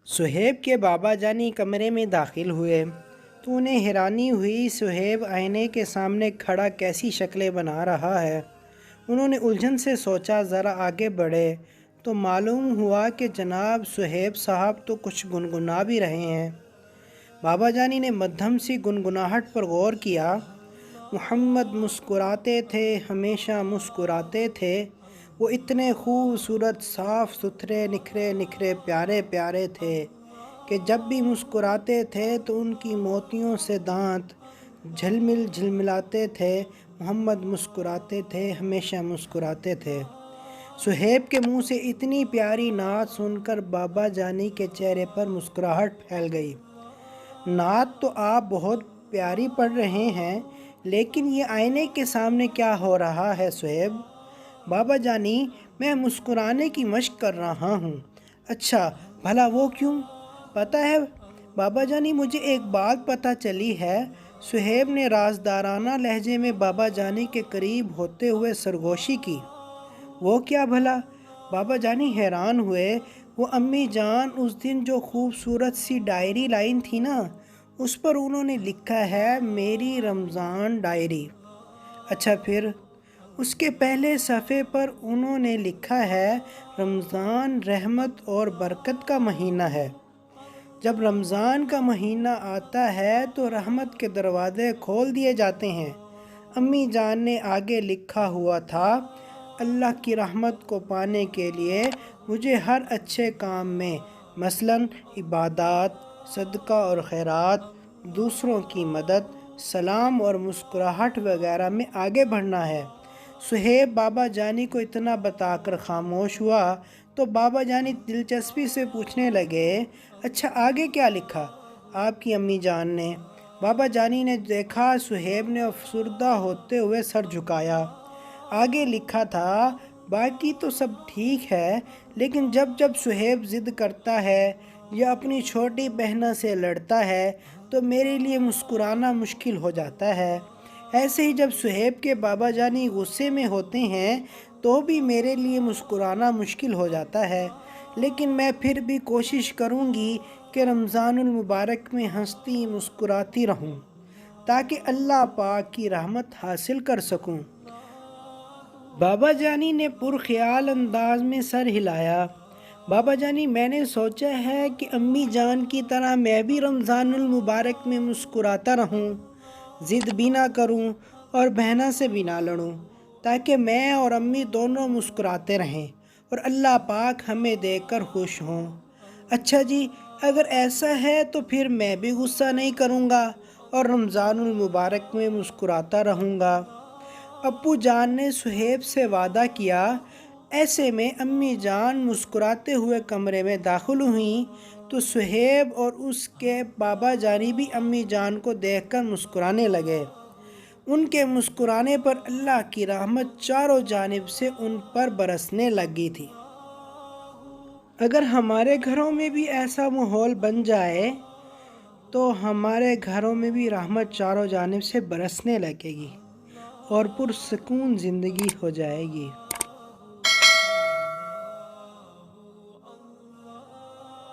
सुहेब के बाबा जानी कमरे में दाखिल हुए तो उन्हें हैरानी हुई। सुहेब आईने के सामने खड़ा कैसी शक्लें बना रहा है। उन्होंने उलझन से सोचा, ज़रा आगे बढ़े तो मालूम हुआ कि जनाब सुहेब साहब तो कुछ गुनगुना भी रहे हैं। बाबा जानी ने मध्यम सी गुनगुनाहट पर गौर किया। मोहम्मद मुस्कुराते थे, हमेशा मुस्कुराते थे। वो इतने खूबसूरत, साफ़ सुथरे, निखरे निखरे, प्यारे प्यारे थे कि जब भी मुस्कुराते थे तो उनकी मोतियों से दांत झिलमिल झिलमिलाते थे। मोहम्मद मुस्कुराते थे, हमेशा मुस्कुराते थे। सुहेब के मुंह से इतनी प्यारी नात सुनकर बाबा जानी के चेहरे पर मुस्कुराहट फैल गई। नात तो आप बहुत प्यारी पढ़ रहे हैं, लेकिन ये आईने के सामने क्या हो रहा है सुहेब? बाबा जानी, मैं मुस्कुराने की मशक कर रहा हूँ। अच्छा, भला वो क्यों? पता है बाबा जानी, मुझे एक बात पता चली है। सुहेब ने राजदाराना लहजे में बाबा जानी के करीब होते हुए सरगोशी की। वो क्या भला? बाबा जानी हैरान हुए। वो अम्मी जान, उस दिन जो खूबसूरत सी डायरी लाइन थी ना, उस पर उन्होंने लिखा है, मेरी रमज़ान डायरी। अच्छा फिर? उसके पहले सफ़े पर उन्होंने लिखा है, रमज़ान रहमत और बरकत का महीना है। जब रमज़ान का महीना आता है तो रहमत के दरवाज़े खोल दिए जाते हैं। अम्मी जान ने आगे लिखा हुआ था, अल्लाह की रहमत को पाने के लिए मुझे हर अच्छे काम में, मसलन इबादत, सदका और खैरात, दूसरों की मदद, सलाम और मुस्कुराहट वगैरह में आगे बढ़ना है। सुहेब बाबा जानी को इतना बताकर खामोश हुआ तो बाबा जानी दिलचस्पी से पूछने लगे, अच्छा आगे क्या लिखा आपकी अम्मी जान ने? बाबा जानी ने देखा। सुहेब ने अफसरदा होते हुए सर झुकाया। आगे लिखा था, बाकी तो सब ठीक है, लेकिन जब जब सुहेब ज़िद करता है या अपनी छोटी बहना से लड़ता है तो मेरे लिए मुस्कुराना मुश्किल हो जाता है। ऐसे ही जब सुहेब के बाबा जानी गुस्से में होते हैं तो भी मेरे लिए मुस्कुराना मुश्किल हो जाता है। लेकिन मैं फिर भी कोशिश करूँगी कि रमज़ानुल मुबारक में हंसती मुस्कुराती रहूँ, ताकि अल्लाह पाक की रहमत हासिल कर सकूँ। बाबा जानी ने पुरख्याल अंदाज में सर हिलाया। बाबा जानी, मैंने सोचा है कि अम्मी जान की तरह मैं भी रमज़ानुल मुबारक में मुस्कुराता रहूं, ज़िद भी ना करूं और बहना से भी ना लड़ूं, ताकि मैं और अम्मी दोनों मुस्कुराते रहें और अल्लाह पाक हमें देखकर खुश हों। अच्छा जी, अगर ऐसा है तो फिर मैं भी गुस्सा नहीं करूँगा और रमज़ानुल मुबारक में मुस्कुराता रहूँगा। अप्पू जान ने सुहेब से वादा किया। ऐसे में अम्मी जान मुस्कुराते हुए कमरे में दाखिल हुईं तो सुहेब और उसके बाबा जानी भी अम्मी जान को देखकर मुस्कुराने लगे। उनके मुस्कुराने पर अल्लाह की रहमत चारों जानिब से उन पर बरसने लगी थी। अगर हमारे घरों में भी ऐसा माहौल बन जाए तो हमारे घरों में भी रहमत चारों जानिब से बरसने लगेगी और पुरसकून ज़िंदगी हो जाएगी।